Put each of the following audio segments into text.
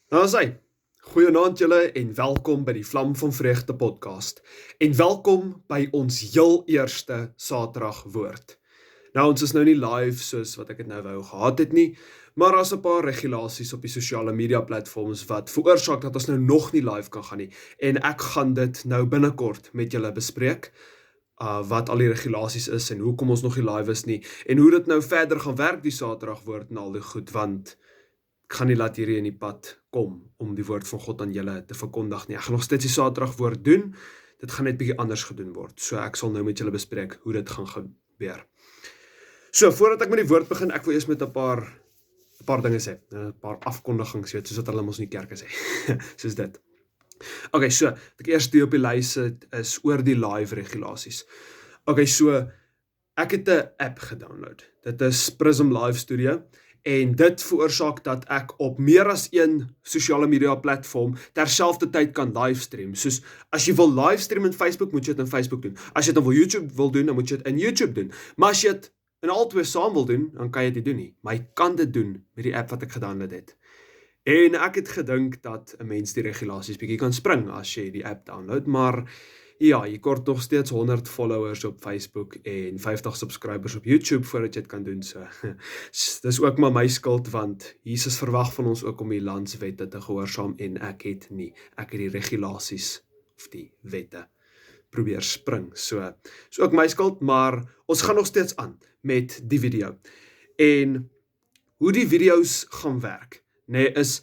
Nou is hy. Goeienaand julle en welkom by die Vlam van Vreugde podcast. En welkom by ons heel eerste Saterdag woord. Nou ons is nou nie live soos wat ek het nou wou gehad het nie, maar daar is 'n paar regulasies op die sosiale media platforms wat veroorsaak dat ons nou nog nie live kan gaan nie. En ek gaan dit nou binnekort met julle bespreek. Wat al die regulasies is en hoekom ons nog nie live is nie en hoe dit nou verder gaan werk die Saterdag woord en al die goed, want ek gaan nie laat hierdie in die pad kom om die woord van God aan julle te verkondig nie. Ek gaan nog steeds die Saterdag woord doen. Dit gaan net bietjie anders gedoen word. So ek sal nou met julle bespreek hoe dit gaan gebeur. So voordat ek met die woord begin, ek wil eers met 'n paar dinge sê, 'n paar afkondigings, soos wat hulle mos in die kerke sê. Soos dit. Okay, so wat ek eers die op die lys het is oor die live regulasies. Okay, so ek het 'n app gedownload. Dit is Prism Live Studio. En dit veroorsaak dat ek op meer as een sosiale media platform terselfdertyd kan livestream. Soos as jy wil livestream in Facebook, moet jy dit in Facebook doen. As jy dit op YouTube wil doen, dan moet jy dit in YouTube doen. Maar as jy dit in albei saam wil doen, dan kan jy dit doen nie. Maar jy kan dit doen met die app wat ek gedownload het. En ek het gedink dat 'n mens die regulasies bietjie kan spring as jy die app download, maar ja, jy kort nog steeds 100 followers op Facebook en 50 subscribers op YouTube voordat jy dit kan doen. So, dis ook maar my skuld, want Jesus verwag van ons ook om die landswette te gehoorsaam en ek het nie. Ek het die regulasies of die wette probeer spring. So, is ook my skuld, maar ons gaan nog steeds aan met die video. En hoe die video's gaan werk, is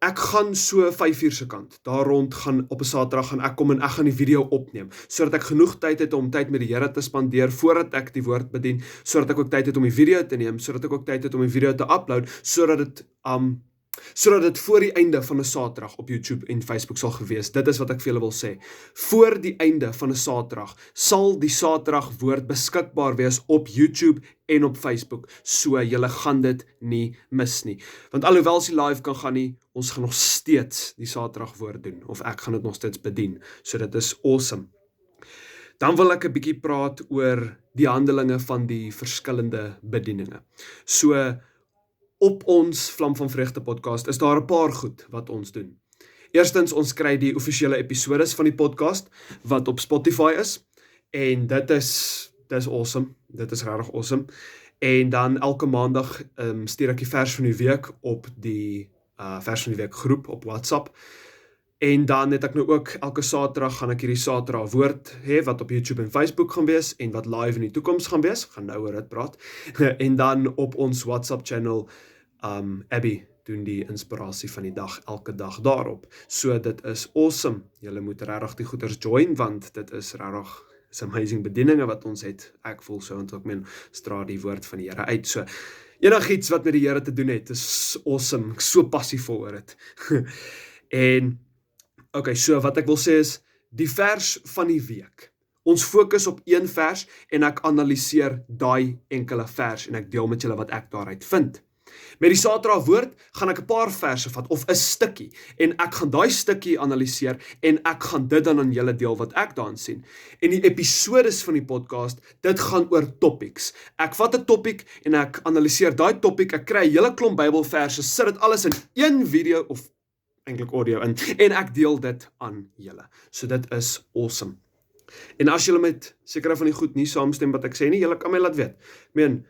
ek gaan so 5 uur se kant, daar rond gaan op 'n Saterdag gaan ek kom en ek gaan die video opneem, sodat ek genoeg tyd het om tyd met die Here te spandeer voordat ek die woord bedien, sodat ek ook tyd het om die video te neem, sodat ek ook tyd het om die video te upload, sodat dit voor die einde van 'n Saterdag op YouTube en Facebook sal gewees. Dit is wat ek vir julle wil sê. Voor die einde van 'n Saterdag sal die Saterdag woord beskikbaar wees op YouTube en op Facebook. So julle gaan dit nie mis nie. Want alhoewel ons live kan gaan nie, ons gaan nog steeds die Saterdag woord doen, of ek gaan dit nog steeds bedien. So dit is awesome. Dan wil ek 'n bietjie praat oor die handelinge van die verskillende bedieninge. So op ons Vlam van Vreugde podcast is daar 'n paar goed wat ons doen. Eerstens, ons kry die offisiële episodes van die podcast wat op Spotify is, en dit is awesome. Dit is regtig awesome. En dan elke maandag stuur ek die vers van die week op die vers van die week groep op WhatsApp. En dan het ek nou ook elke Saterdag gaan ek hierdie Saterdag woord hê wat op YouTube en Facebook gaan wees en wat live in die toekoms gaan wees. Gaan nou oor dit praat. En dan op ons WhatsApp channel Abby doen die inspirasie van die dag elke dag daarop. So dit is awesome. Julle moet regtig die goeders join, want dit is regtig amazing bedieninge wat ons het. Ek voel so, want ek meen straal die woord van die Here uit. So enigiets wat met die Here te doen het, is awesome. Ek is so passievol oor dit. En okay, so wat ek wil sê is die vers van die week. Ons fokus op een vers en ek analiseer daai enkele vers en ek deel met julle wat ek daaruit vind. Met die Saterdag woord gaan ek 'n paar verse vat, of 'n stukkie, en ek gaan daai stukkie analiseer, en ek gaan dit dan aan julle deel wat ek daarin sien. En die episodes van die podcast, dit gaan oor topics. Ek vat 'n topic, en ek analiseer daai topic, ek kry 'n hele klomp Bybelverse, sit dit alles in een video, of eintlik audio in, en ek deel dit aan julle. So dit is awesome. En as julle met sekere van die goed nie saamstem wat ek sê nie, julle kan my laat weet. Ek meen,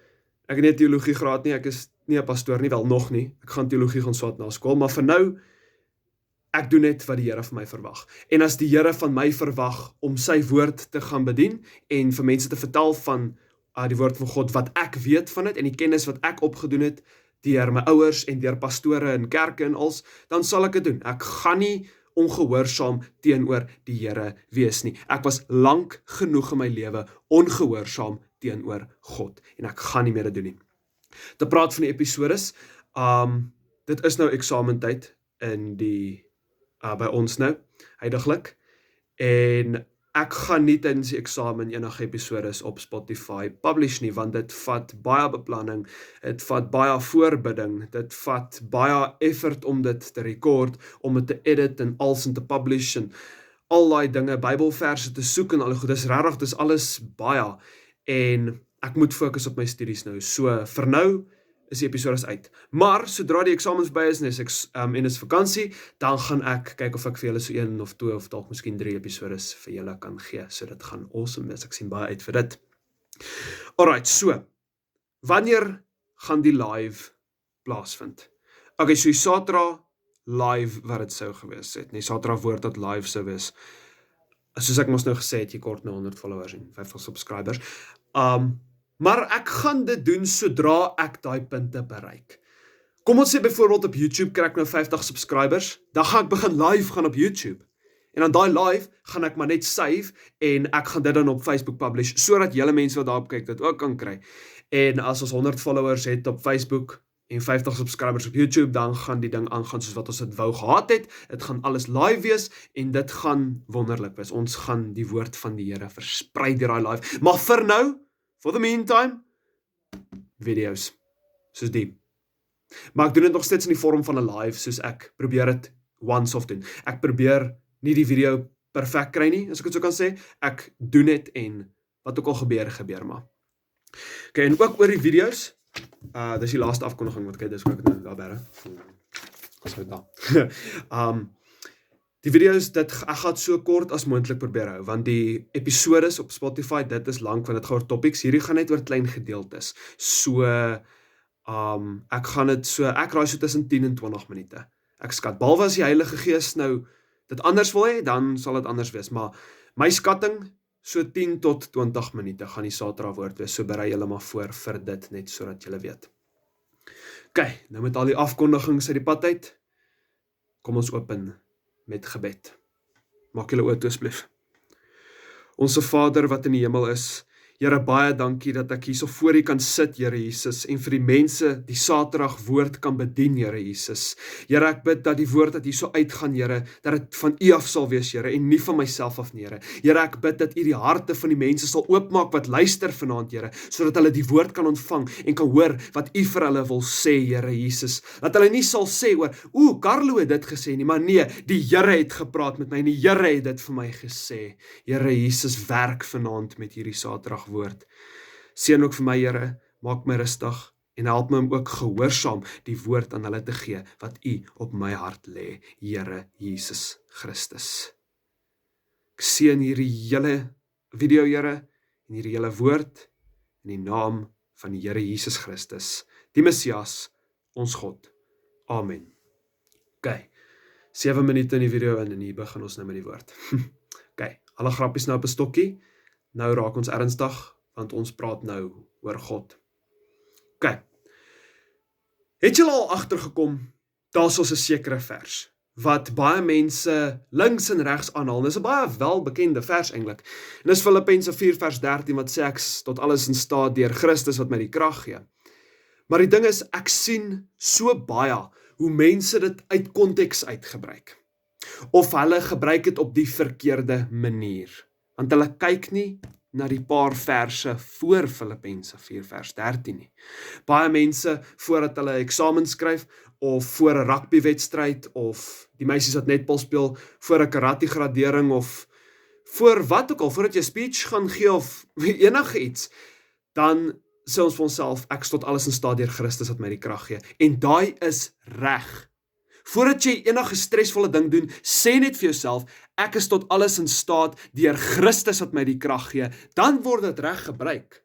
ek het nie 'n teologie graad nie, ek is nie 'n pastoor nie, wel nog nie. Ek gaan teologie gaan swaat na skool, maar vir nou, ek doen net wat die Here van my verwag. En as die Here van my verwag om sy woord te gaan bedien en vir mense te vertel van die woord van God, wat ek weet van dit en die kennis wat ek opgedoen het deur my ouers en deur pastore in kerke en als, dan sal ek dit doen. Ek gaan nie ongehoorsaam teenoor die Here wees nie. Ek was lank genoeg in my lewe ongehoorsaam teenoor God, en ek gaan nie meer dit doen nie. Te praat van die episodes, dit is nou eksamentyd in by ons nou, huidiglik, en ek gaan nie tydens die eksamen enige episodes op Spotify publish nie, want dit vat baie beplanning, dit vat baie voorbidding, dit vat baie effort om dit te record, om dit te edit en als en te publish, en al die dinge, Bybelverse te soek en al die goed, dis regtig, dis alles baie, en ek moet fokus op my studies nou, so vir nou is die episode uit. Maar, sodra die eksamens by is, en is vakansie, dan gaan ek kyk of ek vir julle so 1 of 2 of dalk miskien 3 episodes vir julle kan gee. So dit gaan awesome wees, ek sien baie uit vir dit. Alright, so, wanneer gaan die live plaasvind? Okay, so die Saterdag live wat dit sou gewees het, nie Saterdag woord dat live sou wees, soos ek mos nou gesê het, jy kort nou 100 followers en 50 subscribers, maar ek gaan dit doen sodra ek daai punte bereik. Kom ons sê byvoorbeeld op YouTube kry ek nou 50 subscribers, dan gaan ek begin live gaan op YouTube. En dan daai live gaan ek maar net save en ek gaan dit dan op Facebook publish, sodat julle mense wat daarop kyk dit ook kan kry. En as ons 100 followers het op Facebook en 50 subscribers op YouTube, dan gaan die ding aangaan soos wat ons dit wou gehad het. Dit gaan alles live wees en dit gaan wonderlik wees. Ons gaan die woord van die Here versprei deur daai live. Maar vir nou, for the meantime, video's, soos die. Maar ek doen dit nog steeds in die vorm van 'n live, soos ek probeer dit once-off doen. Ek probeer nie die video perfek kry nie, as ek dit so kan sê. Ek doen dit en wat ook al gebeur maar. Okay, en ook oor die video's, dis die laaste afkondiging wat dis ook nou daar bere. Ons hou daar. Die video's, ek gaan so kort as moontlik probeer hou, want die episodes op Spotify, dit is lank, want dit gaan oor topics, hierdie gaan net oor klein gedeeltes. So, ek raai so tussen 10 en 20 minute. Ek skat, behalwe as die Heilige Gees nou dit anders wil hê, dan sal dit anders wees, maar my skatting, so 10 tot 20 minute gaan die Saterdag woord wees, so berei julle maar voor vir dit, net sodat julle weet. Okay, nou met al die afkondigings uit die pad uit, kom ons open met gebed. Maak julle oë toe asseblief. Onse Vader wat in die hemel is, Here, baie dankie dat ek hier so voor U kan sit, Here Jesus, en vir die mense die Saterdag woord kan bedien, Here Jesus. Here, ek bid dat die woord dat hier so uitgaan, Here, dat dit van U af sal wees, Here, en nie van myself af nie, Here. Here, ek bid dat U die harte van die mense sal oopmaak wat luister vanaand, Here, sodat hulle die woord kan ontvang en kan hoor wat U vir hulle wil sê, Here Jesus. Dat hulle nie sal sê oor, Carlo het dit gesê nie, maar nee, die Here het gepraat met my en die Here het dit vir my gesê. Here Jesus, werk vanaand met hierdie Saterdag woord. Seën ook vir my, Here, maak my rustig en help my om ook gehoorsaam die woord aan hulle te gee wat U op my hart lê, Here Jesus Christus. Ek seën hierdie hele video, Here, en hierdie hele woord in die naam van die Here Jesus Christus, die Messias, ons God. Amen. Okay, 7 minute in die video en hier begin ons nou met die woord. Okay, alle grappies nou op 'n stokkie. Nou raak ons ernstig, want ons praat nou oor God. Okay. Het julle al agtergekom, daar's 'n sekere vers, wat baie mense links en regs aanhaal. Dis 'n baie welbekende vers eintlik. En dis Filippense 4 vers 13 wat sê ek tot alles in staat deur Christus wat my die krag gee. Maar die ding is, ek sien so baie hoe mense dit uit konteks uitgebruik. Of hulle gebruik dit op die verkeerde manier. Want hulle kyk nie na die paar verse voor Filippense 4 vers 13 nie. Baie mense, voordat hulle eksamen skryf, of voor 'n rugbywedstryd, of die meisies wat netbal speel, voor 'n karate gradering, of voor wat ook al, voordat jy speech gaan gee, of enige iets, dan sê ons vir onsself, ek is tot alles in staat deur Christus wat my die krag gee. En daai is reg. Voordat jy enige stresvolle ding doen, sê net vir jouself, ek is tot alles in staat deur Christus wat my die krag gee, dan word dit reg gebruik.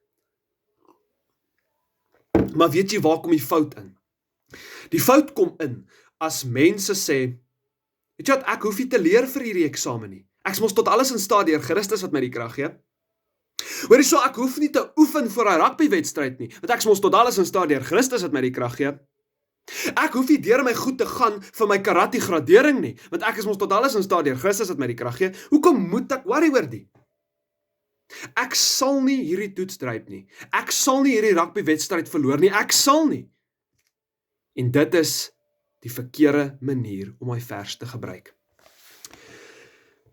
Maar weet jy waar kom die fout in? Die fout kom in, as mense sê, weet jy wat, ek hoef nie te leer vir hierdie eksamen nie. Ek is mos tot alles in staat deur Christus wat my die krag gee. Hoorie so, ek hoef nie te oefen vir 'n rugbywedstryd nie, want ek is mos tot alles in staat deur Christus wat my die krag gee. Ek hoef nie deur my goed te gaan vir my karate gradering nie, want ek is mos tot alles in staat deur Christus wat my die krag gee. Hoekom moet ek worry oor die? Ek sal nie hierdie toets dryp nie. Ek sal nie hierdie rugbywedstryd verloor nie. Ek sal nie. En dit is die verkeerde manier om my vers te gebruik.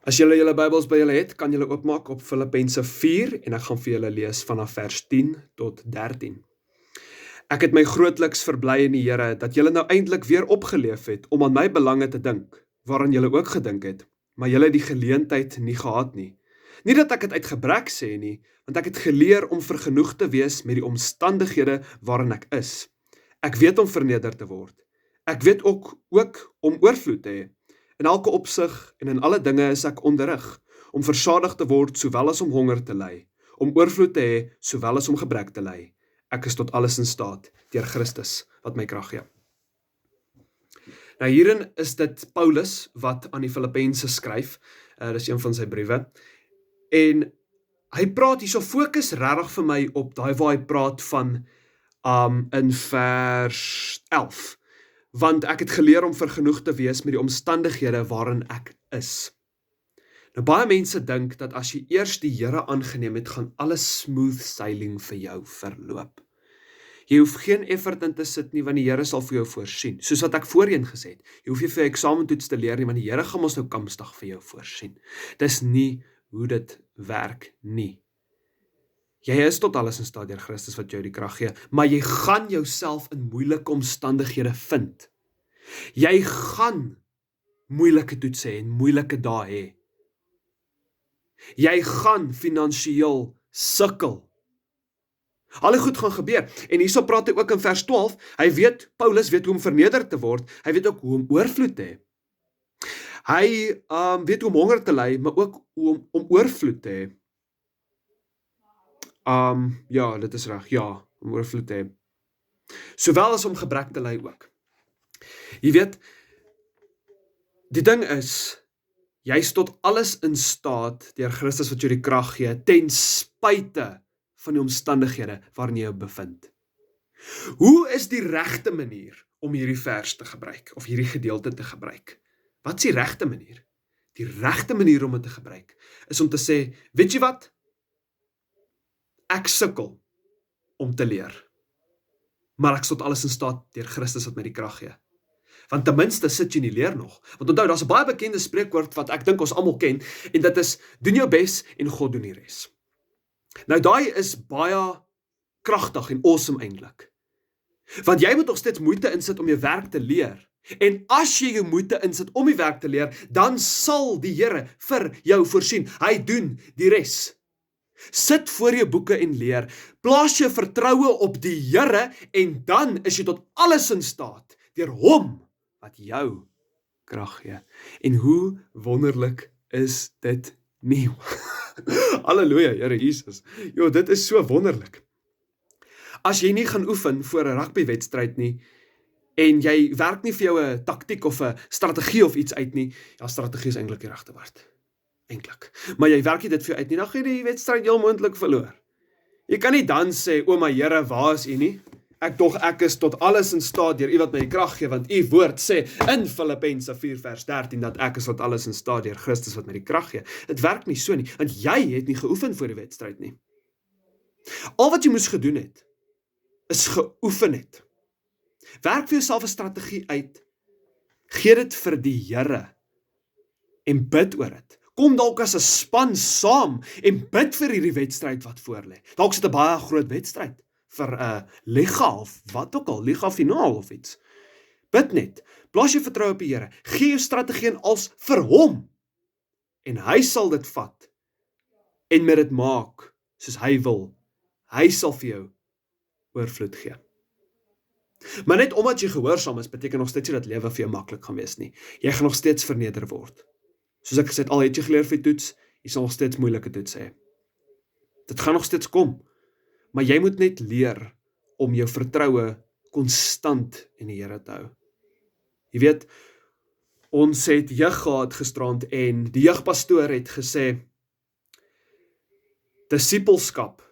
As julle julle Bybels by julle het, kan julle oopmaak op Filippense 4 en ek gaan vir julle lees vanaf vers 10 tot 13. Ek het my grootliks verbly in die Here, dat julle nou eintlik weer opgeleef het, om aan my belange te dink, waaraan julle ook gedink het, maar julle het die geleentheid nie gehad nie. Nie dat ek het uit gebrek sê nie, want ek het geleer om vergenoeg te wees met die omstandighede waarin ek is. Ek weet om verneder te word. Ek weet ook om oorvloed te hê. In elke opsig en in alle dinge is ek onderrig, om versadig te word sowel as om honger te ly, om oorvloed te hê sowel as om gebrek te ly. Ek is tot alles in staat deur Christus wat my krag gee. Nou hierin is dit Paulus wat aan die Filippense skryf. Dis een van sy briewe. En hy praat hierso, fokus regtig vir my op daai waar hy praat van in vers 11. Want ek het geleer om vergenoeg te wees met die omstandighede waarin ek is. Nou baie mense dink dat as jy eers die Here aangeneem het, gaan alles smooth sailing vir jou verloop. Jy hoef geen effort in te sit nie, want die Here sal vir jou voorsien. Soos wat ek voorheen gesê het, jy hoef nie vir jou eksamentoets te leer nie, want die Here gaan ons nou kamstig vir jou voorsien. Dis nie hoe dit werk nie. Jy is tot alles in staat deur Christus wat jou die krag gee, maar jy gaan jouself in moeilike omstandighede vind. Jy gaan moeilike toetse hê en moeilike dae hê. Jy gaan finansiëel sukkel. Al die goed gaan gebeur. En hierso praat hy ook in vers 12, Paulus weet hoe om verneder te word, hy weet ook hoe om oorvloed te hê. Hy weet hoe om honger te ly, maar ook hoe om oorvloed te hê. Ja, dit is reg, ja, om oorvloed te hê. Sowel as om gebrek te ly ook. Jy weet, die ding is, jy is tot alles in staat deur Christus wat jou die krag gee, ten spyte van die omstandighede waarin jy jou bevind. Hoe is die regte manier om hierdie vers te gebruik, of hierdie gedeelte te gebruik? Wat is die regte manier? Die regte manier om dit te gebruik, is om te sê, weet jy wat? Ek sukkel om te leer, maar ek is tot alles in staat deur Christus wat my die krag gee. Want ten minste sit jy nie leer nog. Want onthou, daar's 'n baie bekende spreekwoord wat ek dink ons almal ken, en dit is, doen jou bes en God doen die res. Nou daai is baie kragtig en awesome eintlik. Want jy moet nog steeds moeite insit om jou werk te leer. En as jy jou moeite insit om die werk te leer, dan sal die Here vir jou voorsien. Hy doen die res. Sit voor jou boeke en leer. Plaas jou vertroue op die Here en dan is jy tot alles in staat deur hom wat jou krag gee. En hoe wonderlik is dit nie? Halleluja, Here Jesus. Jo, dit is so wonderlik. As jy nie gaan oefen voor 'n rugbywedstryd nie, en jy werk nie vir jou 'n taktiek of 'n strategie of iets uit nie, ja, strategie is eintlik die regte woord. Eintlik. Maar jy werk nie dit vir jou uit nie, dan gaan jy die wedstryd heel moontlik verloor. Jy kan nie dan sê, o my Here, waar is U nie? Ek is tot alles in staat deur U wat my die krag gee, want U woord sê in Filippense 4 vers 13 dat ek is tot alles in staat deur Christus wat my die krag gee. Dit werk nie so nie, want jy het nie geoefen voor die wedstryd nie. Al wat jy moes gedoen het, is geoefen het. Werk vir jouself 'n strategie uit, gee dit vir die Here en bid oor dit. Kom dalk as 'n span saam en bid vir hierdie wedstryd wat voor lê. Dalk is dit 'n baie groot wedstryd vir 'n liga of wat ook al, liga finaal of iets. Bid net, plaas jou vertroue op die Here, gee jou strategie in als vir hom en hy sal dit vat en met dit maak soos hy wil. Hy sal vir jou oorvloed gee. Maar net omdat jy gehoorsaam is, beteken nog steeds nie dat lewe vir jou maklik gaan wees nie. Jy gaan nog steeds verneder word. Soos ek gesê het, al het jy geleer vir toets, jy sal nog steeds moeilike toets hê. Dit gaan nog steeds kom. Maar jy moet net leer om jou vertroue konstant in die Here te hou. Jy weet, ons het jeug gehad gisterand en die jeugpastoor het gesê, disipelskap,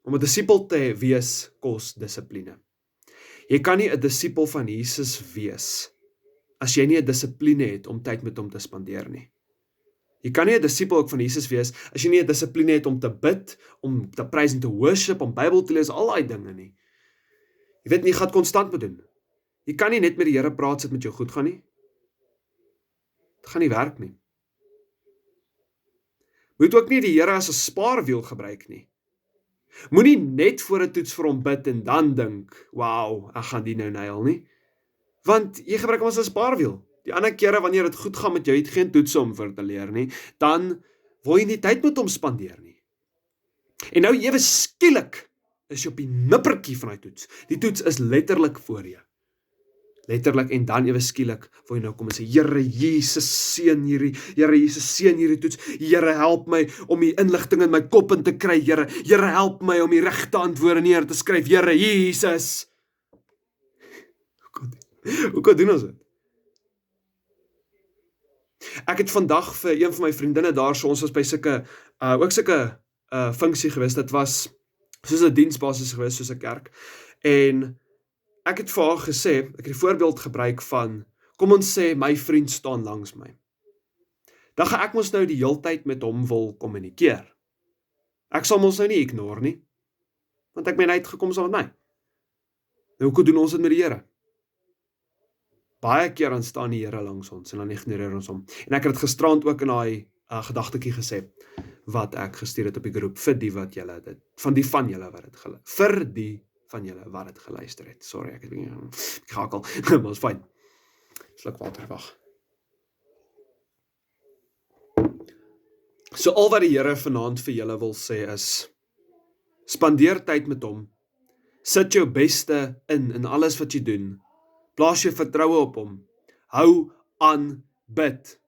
om 'n disipel te wees, kos dissipline. Jy kan nie 'n disipel van Jesus wees, as jy nie 'n dissipline het om tyd met hom te spandeer nie. Jy kan nie 'n disipel ook van Jesus wees, as jy nie 'n dissipline het om te bid, om te prys en te worship, om Bybel te lees, al daai dinge nie. Jy weet nie, jy gaan konstant moet doen. Jy kan nie net met die Here praat, sit met jou goed gaan nie. Dit gaan nie werk nie. Moet ook nie die Here as 'n spaarwiel gebruik nie. Moenie net voor 'n toets vir hom bid en dan dink, wow, ek gaan die nou nail nie. Want jy gebruik hom as 'n spaarwiel. Die ander kere wanneer dit goed gaan met jou, het geen toets om vir te leer nie, dan wil jy nie tyd met hom spandeer nie. En nou ewe skielik is jy op die nippertjie van die toets. Die toets is letterlik voor jou. Letterlik, en dan ewe skielik, wil jy nou kom en sê, Here Jesus, seën hierdie toets, Here help my om die inligting in my kop in te kry, Here help my om die regte antwoorde neer te skryf, Here Jesus. Hoe kan doen ons dit? Ek het vandag vir een van my vriendinne daar, so ons was by ook sulke funksie gewees, dit was soos 'n diensbasis gewees, soos 'n kerk, en ek het vir haar gesê, ek het die voorbeeld gebruik van, kom ons sê, my vriend staan langs my. Dan gaan ek mos nou die heeltyd met hom wil kommunikeer. Ek sal mos nou nie ignore nie, want ek ben uitgekom saam met my. Nou, hoe doen ons dit met die Here? Baie keer dan staan die Here langs ons, en dan ignoreer ons hom. En ek het dit gisterand ook in daai gedagtetjie gesê, wat ek gestuur het op die groep, vir die wat julle dit, vir die van julle wat dit geluister het. Sorry, ek gakel, maar is fyn. Sluk water, wag. So al wat die Here vanaand vir julle wil sê is, spandeer tyd met hom, sit jou beste in alles wat jy doen, plaas jou vertroue op hom, hou aan bid,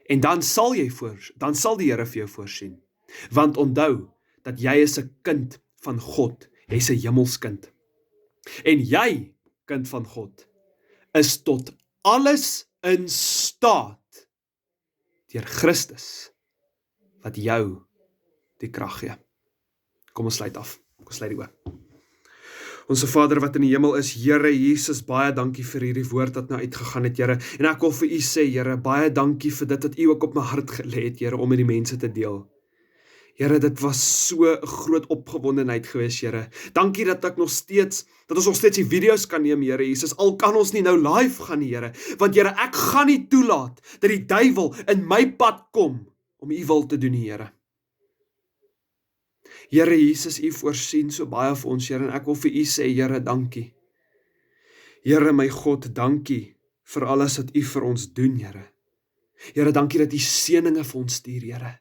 en dan sal die Here vir jou voorsien, want onthou, dat jy is 'n kind van God, jy is 'n hemelskind, en jy, kind van God, is tot alles in staat, deur Christus, wat jou die krag gee. Kom ons sluit af, kom ons sluit die oë. Onse Vader wat in die hemel is, Here Jesus, baie dankie vir hierdie woord wat nou uitgegaan het, Here, en ek wil vir U sê, Here, baie dankie vir dit wat U ook op my hart gelê het, Here, om met die mense te deel. Here, dit was so 'n groot opgewondenheid gewees, Here. Dankie dat ons nog steeds die video's kan neem, Here Jesus, al kan ons nie nou live gaan nie, Here, want Here, ek gaan nie toelaat dat die duiwel in my pad kom om U wil te doen, Here. Here Jesus, U voorsien so baie vir ons, Here, en ek wil vir U sê, Here, dankie. Here, my God, dankie vir alles wat U vir ons doen, Here. Here, dankie dat U seëninge vir ons stuur, Here.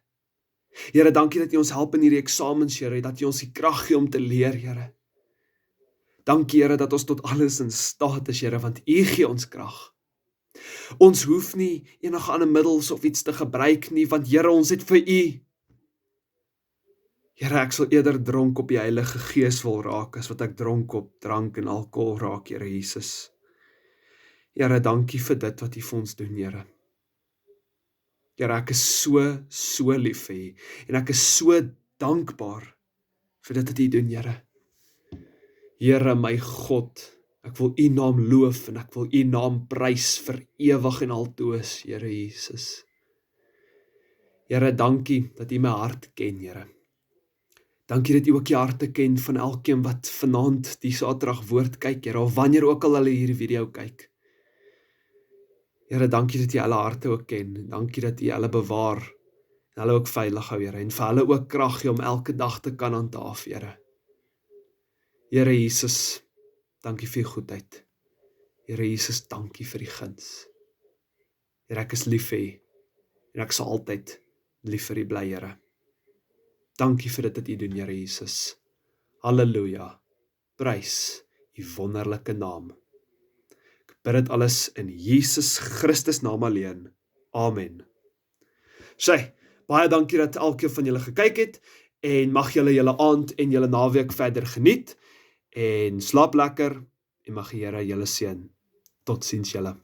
Here, dankie dat U ons help in hierdie eksamens, Here, dat U ons die krag gee om te leer, Here. Dankie, Here, dat ons tot alles in staat is, Here, want U gee ons krag. Ons hoef nie enige ander middels of iets te gebruik nie, want Here, ons het vir U. Here, ek sal eerder dronk op die Heilige Gees wil raak, as wat ek dronk op drank en alkohol raak, Here Jesus. Here, dankie vir dit wat U vir ons doen, Here. Here, ek is so lief vir U, en ek is so dankbaar vir dit wat U doen, Here. Here, my God, ek wil U naam loof, en ek wil U naam prys vir ewig en altoos, Here Jesus. Here, dankie dat U my hart ken, Here. Dankie dat U ook die harte ken van elkeen wat vanaand die Saterdag woord kyk, Here, of wanneer ook al hulle hierdie video kyk. Here, dankie dat U hulle harte ook ken, dankie dat U hulle bewaar, en hulle ook veilig hou, Here, en vir hulle ook krag gee om elke dag te kan handhaaf, Here. Here Jesus, dankie vir U goedheid. Here Jesus, dankie vir die guns. Here, ek is lief vir U, en ek sal altyd lief vir U bly, Here. Dankie vir dit wat U doen, Here Jesus. Halleluja. Prys U wonderlike naam. Ek bid dit alles in Jesus Christus naam alleen. Amen. Sê, baie dankie dat elkeen van julle gekyk het, en mag julle aand en julle naweek verder geniet, en slaap lekker, en mag die Here julle seën. Totsiens julle.